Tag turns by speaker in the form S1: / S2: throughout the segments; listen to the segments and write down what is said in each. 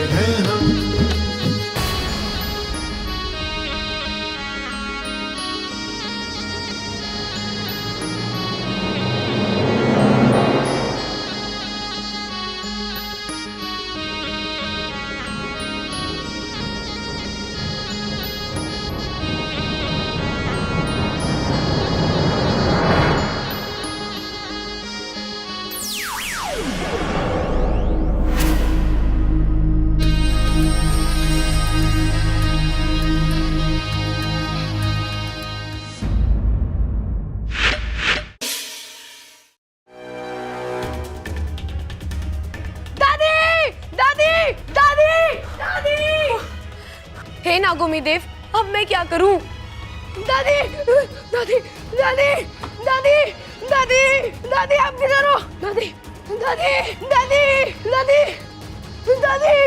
S1: हैं हम।
S2: हे नागोमी देव, अब मैं क्या करूं? दादी, दादी, दादी, दादी, दादी, दादी, आप किधर हो? दादी, दादी, दादी, दादी, दादी,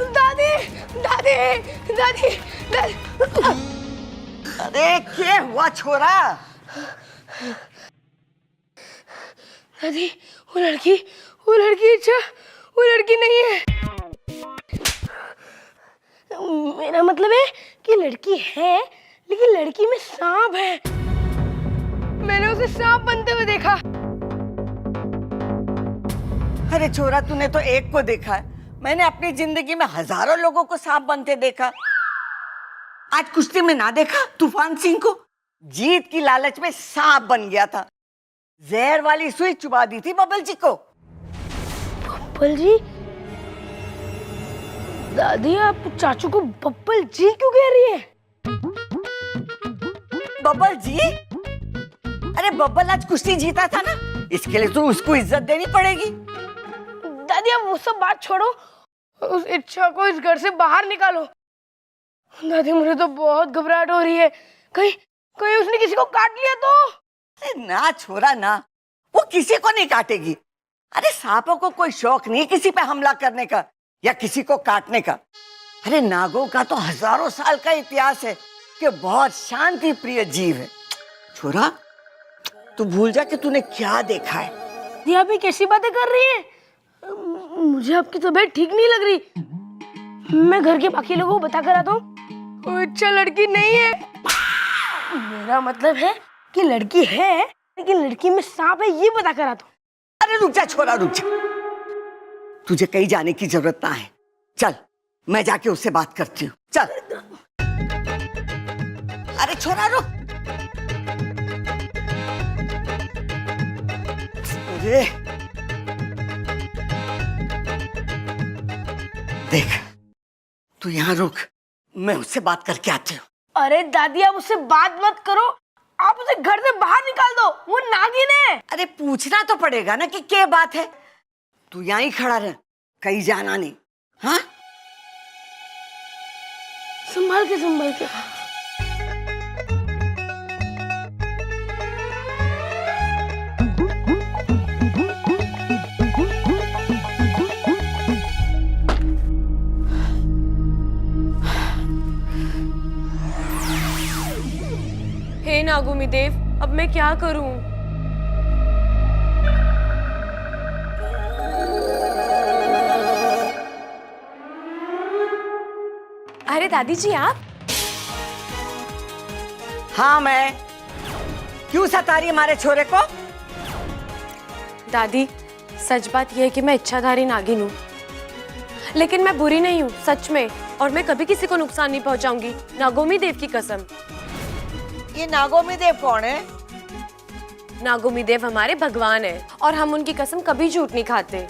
S2: दादी, दादी, दादी, दादी।
S3: अरे क्या हुआ छोरा?
S2: दादी, वो लड़की अच्छा, वो लड़की नहीं है। मेरा मतलब है कि लड़की है, लेकिन लड़की में सांप है। मैंने उसे सांप बनते हुए देखा।
S3: अरे छोरा, तूने तो एक को देखा है, मैंने अपनी जिंदगी में हजारों लोगों को सांप बनते देखा। आज कुश्ती में ना देखा तूफान सिंह को? जीत की लालच में सांप बन गया था, जहर वाली सुई चुबा दी थी बबल जी को।
S2: बब्बल जी? दादी, आप चाचू को बब्बल जी क्यों कह रही है?
S3: बबल जी? अरे बब्बल आज कुश्ती जीता था ना, इसके लिए तो उसको इज्जत देनी पड़ेगी।
S2: दादी, अब वो सब बात छोड़ो, उस इच्छा को इस घर से बाहर निकालो। दादी, मुझे तो बहुत घबराहट हो रही है। कहीं कहीं उसने किसी को काट लिया तो?
S3: अरे ना छोरा ना, वो किसी को नहीं काटेगी। अरे सांपों को कोई शौक नहीं किसी पे हमला करने का या किसी को काटने का। अरे नागों का तो हजारों साल का इतिहास है कि बहुत शांति प्रिय जीव है। छोरा, तू भूल जा कि तूने क्या देखा है।
S2: ये अभी कैसी बातें कर रही है? मुझे आपकी तबीयत ठीक नहीं लग रही। मैं घर के बाकी लोगों को बता कर आता हूँ। वो अच्छा लड़की नहीं है। मेरा मतलब है कि लड़की है, लेकिन लड़की में सांप है, ये बता कर आता हूँ।
S3: अरे रुक जा छोरा, रुक जा, तुझे कहीं जाने की जरूरत ना है। चल, मैं जाके उससे बात करती हूँ। चल। अरे छोरा रुक। अरे देख, तू यहाँ रुक, मैं उससे बात करके आती हूँ।
S2: अरे दादी, आप उससे बात मत करो, आप उसे घर से बाहर निकाल दो, वो नागिन है।
S3: अरे पूछना तो पड़ेगा ना कि क्या बात है। तू यहाँ ही खड़ा रह, कहीं जाना नहीं। हाँ,
S2: संभाल के संभाल के। हे नागोमी देव, अब मैं क्या करूं? अरे दादी जी, आप?
S3: हाँ मैं। क्यों सता रही हमारे छोरे को?
S2: दादी, सच बात यह है कि मैं इच्छाधारी नागिन हूँ, लेकिन मैं बुरी नहीं हूँ, सच में। और मैं कभी किसी को नुकसान नहीं पहुंचाऊंगी, नागोमी देव की कसम।
S3: ये नागोमी देव कौन है?
S2: नागोमी देव हमारे भगवान है और हम उनकी कसम कभी झूठ नहीं खाते।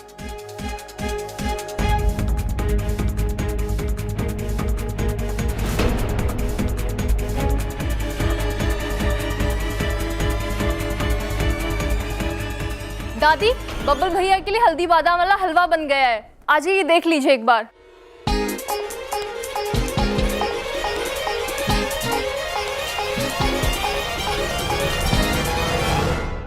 S4: दादी, बब्बल भैया के लिए हल्दी बादाम वाला हलवा बन गया है, आज ये देख लीजिए एक बार।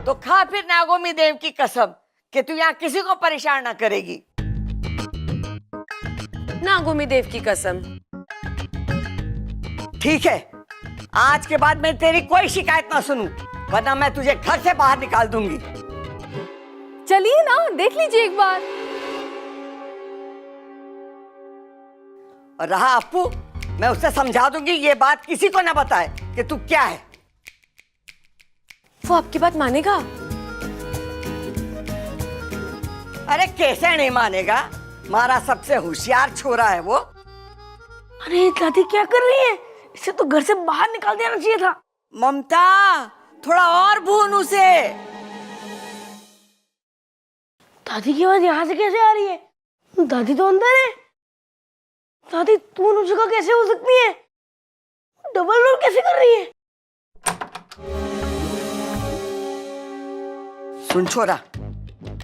S3: तो खा फिर नागोमी देव की कसम कि तू यहाँ किसी को परेशान ना करेगी।
S2: नागोमी देव की कसम।
S3: ठीक है, आज के बाद मैं तेरी कोई शिकायत ना सुनूं, वरना मैं तुझे घर से बाहर निकाल दूंगी।
S4: चलिए ना, देख लीजिए एक बार।
S3: और रहा अप्पू, मैं उसे समझा दूंगी ये बात किसी को ना बताए कि तू क्या है।
S1: वो आपकी बात मानेगा?
S3: अरे कैसे नहीं मानेगा, हमारा सबसे होशियार छोरा है वो।
S2: अरे दादी क्या कर रही है? इसे तो घर से बाहर निकाल देना चाहिए था।
S3: ममता, थोड़ा और भून उसे।
S2: दादी की आवाज यहाँ से कैसे आ रही है? दादी तो अंदर है। दादी तू उन जगह कैसे हो सकती है? डबल रोल कैसे कर रही है?
S3: सुन छोरा,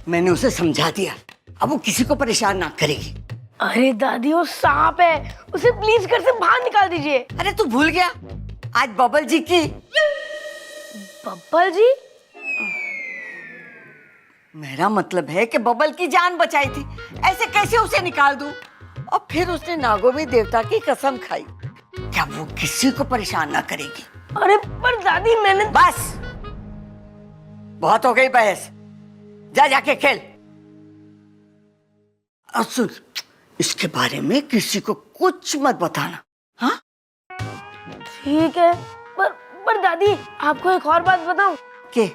S3: मैंने उसे समझा दिया, अब वो किसी को परेशान ना करेगी।
S2: अरे दादी वो सांप है, उसे प्लीज घर से बाहर निकाल दीजिए।
S3: अरे तू भूल गया आज बबल जी की।
S2: बब्बल जी?
S3: मेरा मतलब है कि बबल की जान बचाई थी, ऐसे कैसे उसे निकाल दूं? और फिर उसने नागोमी देवता की कसम खाई, क्या वो किसी को परेशान ना करेगी।
S2: अरे पर दादी मैंने
S3: बस बहुत हो गई बहस, जा जाके खेल। और सुन, इसके बारे में किसी को कुछ मत बताना, हाँ?
S2: ठीक है, पर दादी आपको एक और बात बताऊं?
S3: के?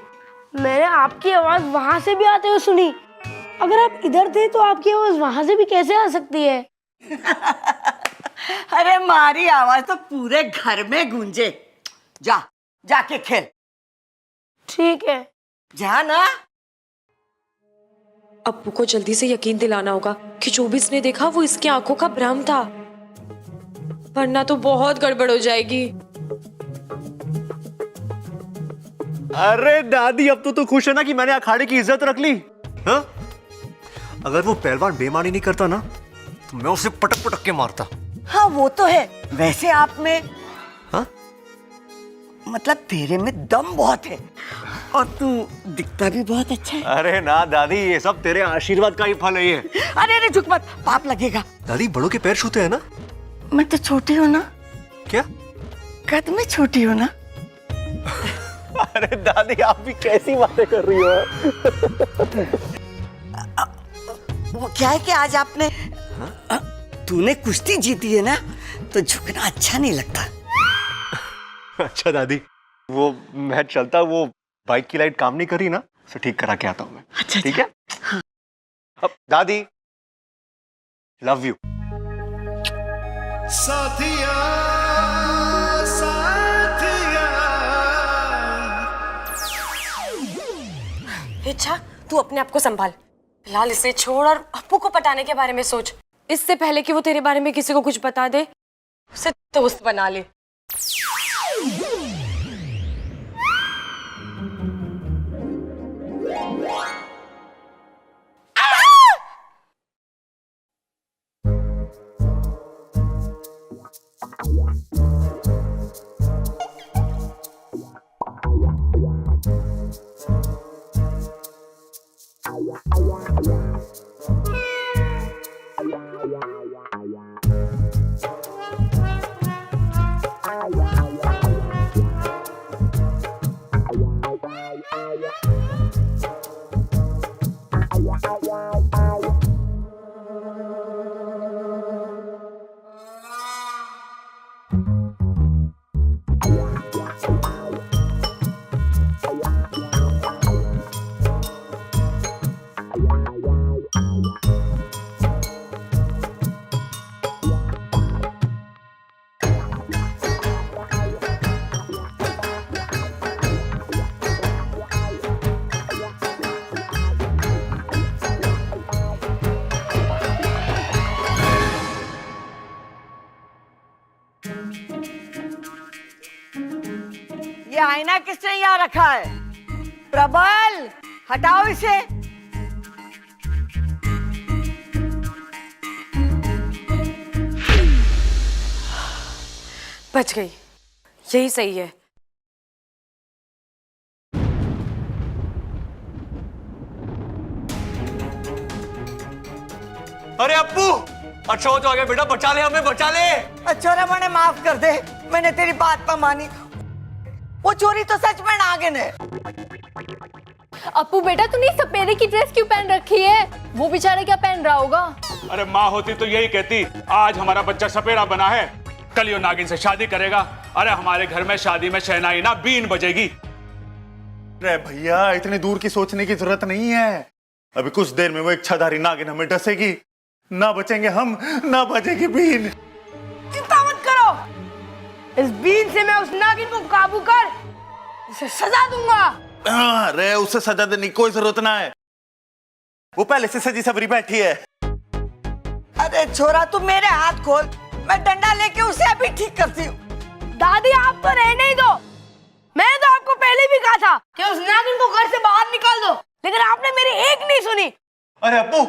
S2: मैंने आपकी आवाज वहां से भी आते हुए सुनी। अगर आप इधर थे तो आपकी आवाज वहां से भी कैसे आ सकती है?
S3: अरे मारी आवाज तो पूरे घर में गूंजे। जा जाके खेल।
S2: ठीक है।
S3: जा ना।
S1: अप्पू को जल्दी से यकीन दिलाना होगा कि जो भी इसने देखा वो इसकी आंखों का भ्रम था, वरना तो बहुत गड़बड़ हो जाएगी।
S5: अरे दादी, अब तो खुश है ना कि मैंने अखाड़े की इज्जत रख ली? हाँ? अगर वो पहलवान बेईमानी नहीं करता ना तो मैं उसे पटक पटक के मारता।
S3: हाँ वो तो है, वैसे आप में,
S5: हाँ?
S3: मतलब तेरे में दम बहुत है और तू दिखता भी बहुत अच्छा है।
S5: अरे ना दादी, ये सब तेरे आशीर्वाद का ही फल है ये।
S3: अरे झुक मत, पाप लगेगा।
S5: दादी बड़ों के पैर छूते हैं ना?
S3: मैं तो छोटी हूँ ना।
S5: क्या?
S3: कद में छोटी हूँ ना।
S5: अरे दादी, आप भी कैसी बातें कर रही हो?
S3: वो क्या है कि आज आपने, तूने कुश्ती जीती है ना, तो झुकना अच्छा नहीं लगता।
S5: अच्छा दादी, वो मैं चलता, वो बाइक की लाइट काम नहीं कर रही ना, उसे ठीक करा के आता हूँ मैं।
S3: अच्छा,
S5: ठीक है?
S3: हाँ।
S5: अब दादी, लव यू।
S6: साथिया साथिया।
S1: इच्छा, तू अपने आप को संभाल। फिलहाल इसे छोड़ और अप्पू को पटाने के बारे में सोच। इससे पहले कि वो तेरे बारे में किसी को कुछ बता दे, उसे दोस्त बना ले।
S3: ये आईना किसने यहाँ रखा है? प्रबल, हटाओ इसे।
S1: बच गई, यही सही है।
S5: अरे अप्पू, अच्छा हो तो आ गया बेटा, बचा ले हमें, बचा ले।
S3: अच्छा रे, मैंने माफ कर दे, मैंने तेरी बात पर मानी। वो चोरी तो सच में नागिन है।
S4: अपू बेटा तूने सपेरे की ड्रेस क्यों पहन रखी है? वो बेचारा क्या पहन रहा होगा?
S6: अरे माँ होती तो यही कहती, आज हमारा बच्चा सपेरा बना है, कल यो नागिन से शादी करेगा। अरे हमारे घर में शादी में शहनाई ना बीन बजेगी।
S7: अरे भैया इतनी दूर की सोचने की जरूरत नहीं है। अभी कुछ देर में वो इच्छाधारी नागिन हमें डसेगी, ना बचेंगे हम, ना बजेगी बीन।
S2: चिंता मत करो, इस बीन से मैं उस नागिन को काबू कर उसे सजा दूंगा।
S7: अरे उसे सजा देने की कोई जरूरत ना है, वो पहले से सजी सबरी बैठी है।
S3: अरे छोरा तू मेरे हाथ खोल, मैं डंडा लेके उसे अभी ठीक करती हूँ।
S2: दादी आप तो रहने ही दो, मैंने तो आपको पहले भी कहा था कि उस नागिन को घर से बाहर निकाल दो, लेकिन आपने मेरी एक नहीं सुनी।
S5: अरे अप्पू,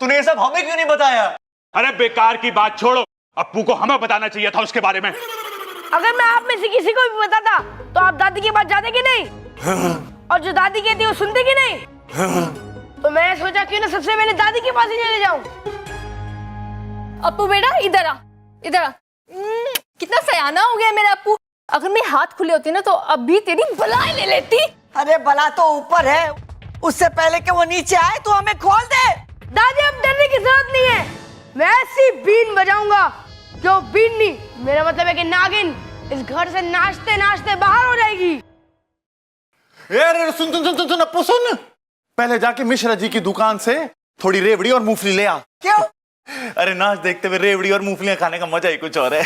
S5: तूने ये सब हमें क्यों नहीं बताया?
S6: अरे बेकार की बात छोड़ो, अप्पू को हमें बताना चाहिए था उसके बारे में।
S2: अगर मैं आप में से किसी को भी बताता तो आप दादी के पास जाते कि नहीं? और जो दादी कहती है वो सुनते कि नहीं? तो मैंने सोचा क्यों ना सबसे पहले दादी के पास ही चले जाऊं।
S4: अपू बेटा इधर आ, इधर आ। कितना सयाना हो गया मेरा अपू। अगर मेरे हाथ खुले होते ना तो अभी तेरी बलाई ले लेती।
S3: अरे बला तो ऊपर है, उससे पहले कि वो नीचे आए तो हमें खोल दे।
S2: दादी अब डरने की जरूरत नहीं है, मैं ऐसी बीन बजाऊंगा जो बीन नहीं, मेरा मतलब है कि नागिन इस घर से नाचते नाचते बाहर हो जाएगी।
S7: अरे सुन सुन सुन सुन सुन अप्पू सुन, पहले जाके मिश्रा जी की दुकान से थोड़ी रेवड़ी और मूंगफली ले आ।
S3: क्यों?
S7: अरे नाच देखते हुए रेवड़ी और मूंगफलियां खाने का मजा ही कुछ और है।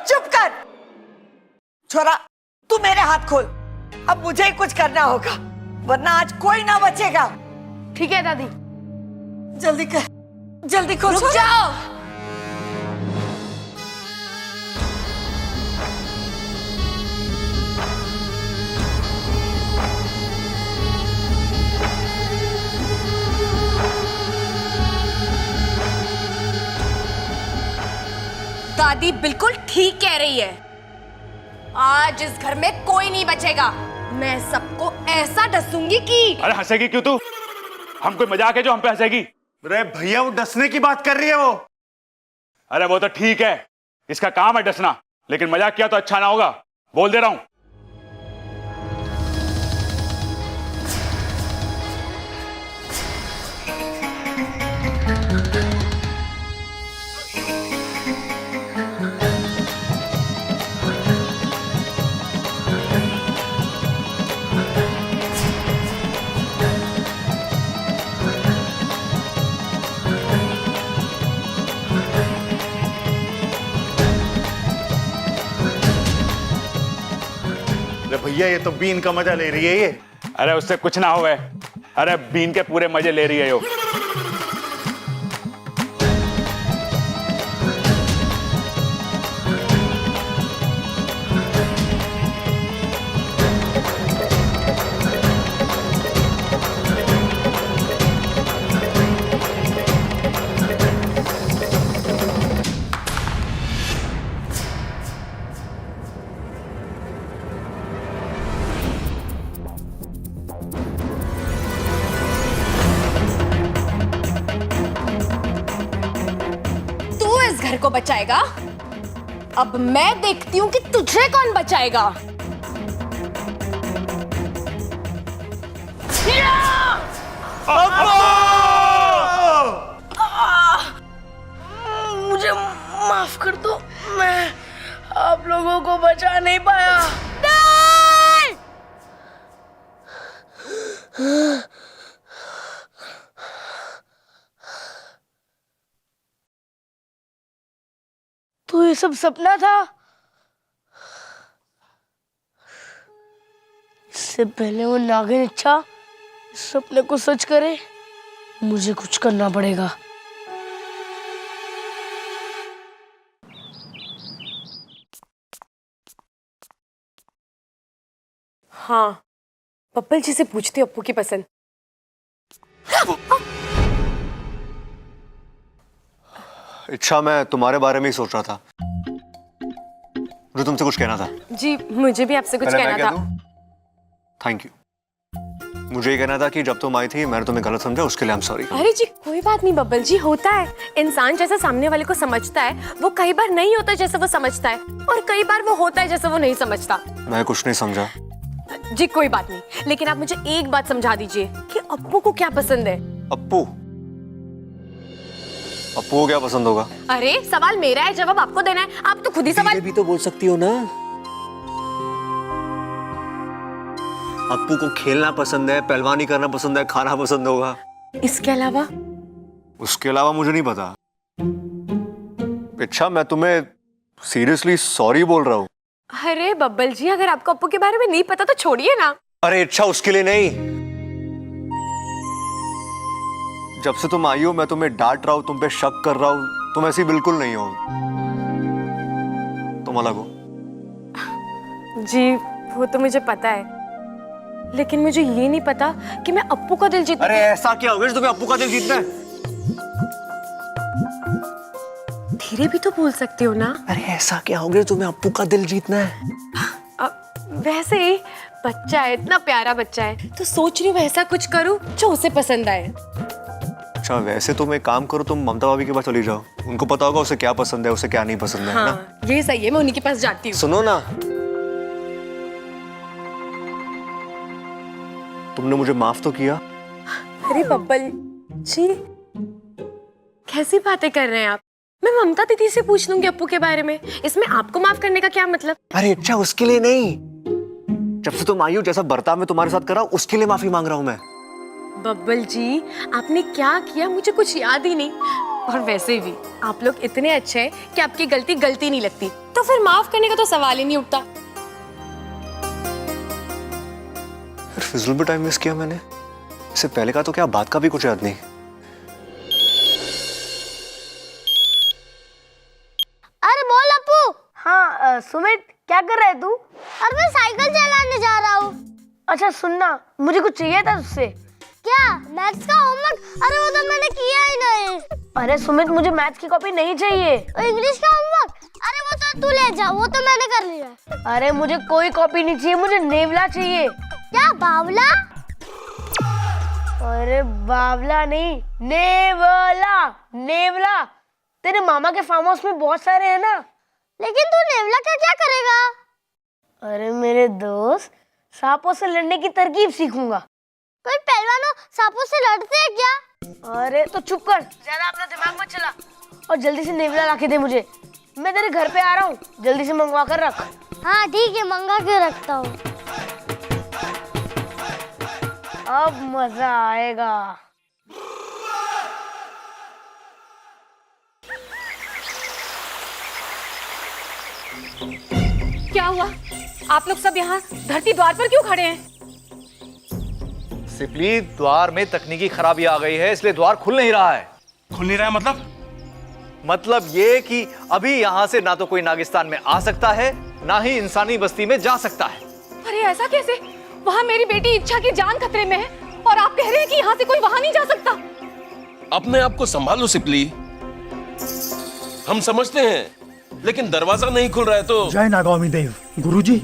S3: चुप कर छोरा, तू मेरे हाथ खोल, अब मुझे ही कुछ करना होगा वरना आज कोई ना बचेगा।
S2: ठीक है दादी।
S3: जल्दी कर, जल्दी खोल।
S4: रुक जाओ।
S1: दादी बिल्कुल ठीक कह रही है, आज इस घर में कोई नहीं बचेगा। मैं सबको ऐसा डसूंगी कि।
S6: अरे हंसेगी क्यों तू? हम कोई मजाक है जो हम पे हंसेगी?
S7: अरे भैया वो डसने की बात कर रही है वो।
S6: अरे वो तो ठीक है, इसका काम है डसना, लेकिन मजाक किया तो अच्छा ना होगा, बोल दे रहा हूं।
S7: अरे भैया ये तो बीन का मजा ले रही है ये।
S6: अरे उससे कुछ ना होवे, अरे बीन के पूरे मजे ले रही है यो।
S1: घर को बचाएगा, अब मैं देखती हूँ कि तुझे कौन बचाएगा।
S2: मुझे माफ कर दो, मैं आप लोगों को बचा नहीं पाया। नहीं! तो ये सब सपना था? इससे पहले वो नागिन इच्छा इस सपने को सच करे, मुझे कुछ करना पड़ेगा।
S1: हाँ, पप्पल जी से पूछती हूँ अप्पू की पसंद।
S5: इच्छा, मैं तुम्हारे बारे में ही सोच रहा था, मुझे तुमसे कुछ कहना था।
S1: जी मुझे भी आपसे कुछ कहना था।
S5: Thank you. मुझे ये कहना था कि जब तुम आई थी मैंने तुम्हें गलत समझा, उसके लिए आई एम सॉरी।
S1: अरे जी कोई बात नहीं बब्बल जी, होता है। इंसान जैसा सामने वाले को समझता है वो कई बार नहीं होता जैसा वो समझता है, और कई बार वो होता है जैसा वो नहीं समझता।
S5: मैं कुछ नहीं समझा,
S1: जी कोई बात नहीं, लेकिन आप मुझे एक बात समझा दीजिए कि अप्पू को क्या पसंद है।
S5: अप्पू अप्पू को क्या पसंद होगा?
S1: अरे सवाल मेरा है, जवाब आपको देना है, आप तो खुद ही सवाल।
S5: भी तो बोल सकती हो ना। अप्पू को खेलना पसंद है, पहलवानी करना पसंद है, खाना पसंद होगा।
S1: इसके अलावा?
S5: उसके अलावा मुझे नहीं पता। अच्छा, मैं तुम्हें सीरियसली सॉरी बोल रहा हूँ।
S1: अरे बब्बल जी, अगर आपको अप्पू के बारे में नहीं पता तो छोड़िए ना।
S5: अरे अच्छा, उसके लिए नहीं। जब से तुम आई हो मैं तुम्हें डांट रहा हूँ, तुम पे शक कर रहा हूँ, तुम ऐसी बिल्कुल नहीं हो। तुम अलग हो।
S1: जी वो तो मुझे पता है, लेकिन मुझे ये नहीं पता कि मैं अप्पू का दिल जीत।
S5: अरे ऐसा क्या हो गया तुम्हें अप्पू का दिल जीतना है?
S1: धीरे भी तो बोल सकते हो ना।
S5: अरे ऐसा क्या हो गया तुम्हें अप्पू का दिल जीतना है?
S1: वैसे ही बच्चा है, इतना प्यारा बच्चा है, तो सोच रही हूँ ऐसा कुछ करूँ जो उसे पसंद आए।
S5: अच्छा, वैसे तुम एक काम करो, तुम ममता भाभी के पास चली जाओ, उनको पता होगा उसे क्या पसंद है, उसे क्या नहीं पसंद है।
S1: हाँ,
S5: ना?
S1: ये सही है, मैं उन्हीं के पास जाती हूँ।
S5: सुनो ना, तुमने मुझे माफ तो किया।
S1: अरे बब्बल जी, कैसी बातें कर रहे हैं आप? मैं ममता दीदी से पूछ लूंगी अप्पू के बारे में, इसमें आपको माफ करने का क्या मतलब?
S5: अरे अच्छा, उसके लिए नहीं, जब से तुम आई हो जैसा बर्ताव मैं तुम्हारे साथ कर रहा हूं उसके लिए माफी मांग रहा हूं मैं।
S1: बब्बल जी, आपने क्या किया मुझे कुछ याद ही नहीं, और वैसे भी आप लोग इतने अच्छे हैं कि आपकी गलती गलती नहीं लगती, तो फिर माफ करने का तो सवाल ही नहीं उठता।
S5: फिजूल में टाइम वेस्ट किया मैंने, इससे पहले का तो क्या बात का भी कुछ याद नहीं।
S2: अरे बोल अप्पू। हाँ सुमित, क्या कर रहा है तू?
S8: अरे मैं साइकिल चलाने जा रहा हूँ।
S2: अच्छा सुनना, मुझे कुछ चाहिए था तुझसे।
S8: क्या? मैथ्स का होमवर्क? अरे वो तो मैंने किया ही नहीं।
S2: अरे सुमित, मुझे मैथ्स की कॉपी नहीं चाहिए।
S8: और इंग्लिश का होमवर्क? अरे वो तो तू ले जा, वो तो मैंने कर लिया।
S2: अरे मुझे कोई कॉपी नहीं चाहिए, मुझे नेवला चाहिए।
S8: क्या बावला?
S2: अरे बावला नहीं, नेवला। नेवला तेरे मामा के फार्म हाउस में बहुत सारे हैं ना।
S8: लेकिन तू नेवला का क्या करेगा?
S2: अरे मेरे दोस्त, सांपों से लड़ने की तरकीब सीखूंगा।
S8: कोई पहलवान सांपों से लड़ते हैं क्या?
S2: अरे तो चुप कर, ज्यादा अपना दिमाग मत चला, और जल्दी से नेवला लाके दे मुझे। मैं तेरे घर पे आ रहा हूँ, जल्दी से मंगवा कर रख।
S8: हाँ ठीक है, मंगा के रखता हूँ।
S2: अब मजा आएगा।
S1: क्या हुआ? आप लोग सब यहाँ धरती द्वार पर क्यों खड़े हैं?
S9: सिपली, द्वार में तकनीकी खराबी आ गई है, इसलिए द्वार खुल नहीं रहा है।
S6: खुल नहीं रहा है मतलब?
S9: मतलब ये कि अभी यहाँ से ना तो कोई नागिस्तान में आ सकता है, ना ही इंसानी बस्ती में जा सकता है।
S1: अरे ऐसा कैसे? वहाँ मेरी बेटी इच्छा की जान खतरे में है, और आप कह रहे हैं कि यहाँ से कोई वहाँ नहीं जा सकता।
S10: अपने आप को संभालो सिपली, हम समझते हैं, लेकिन दरवाजा नहीं खुल रहा है तो।
S11: जय नागामी देव। गुरुजी,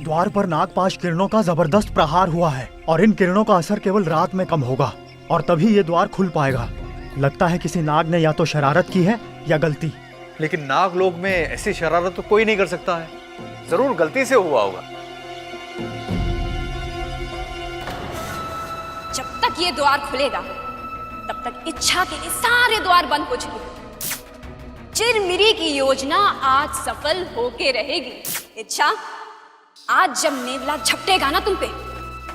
S11: द्वार पर नागपाश किरणों का जबरदस्त प्रहार हुआ है, और इन किरणों का असर केवल रात में कम होगा, और तभी ये द्वार खुल पाएगा। लगता है किसी नाग ने या तो शरारत की है या गलती।
S9: लेकिन नाग लोग में ऐसी शरारत तो कोई नहीं कर सकता है, जरूर गलती से हुआ होगा।
S4: जब तक ये द्वार खुलेगा तब तक इच्छा के लिए सारे द्वार बंद हो चुके। चिरमिरी की योजना आज सफल होके रहेगी। इच्छा, आज जब नेवला झपटेगा ना तुम पे,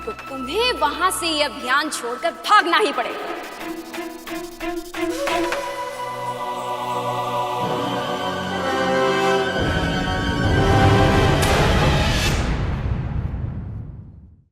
S4: तो तुम्हें वहां से ये अभियान छोड़कर भागना ही पड़ेगा।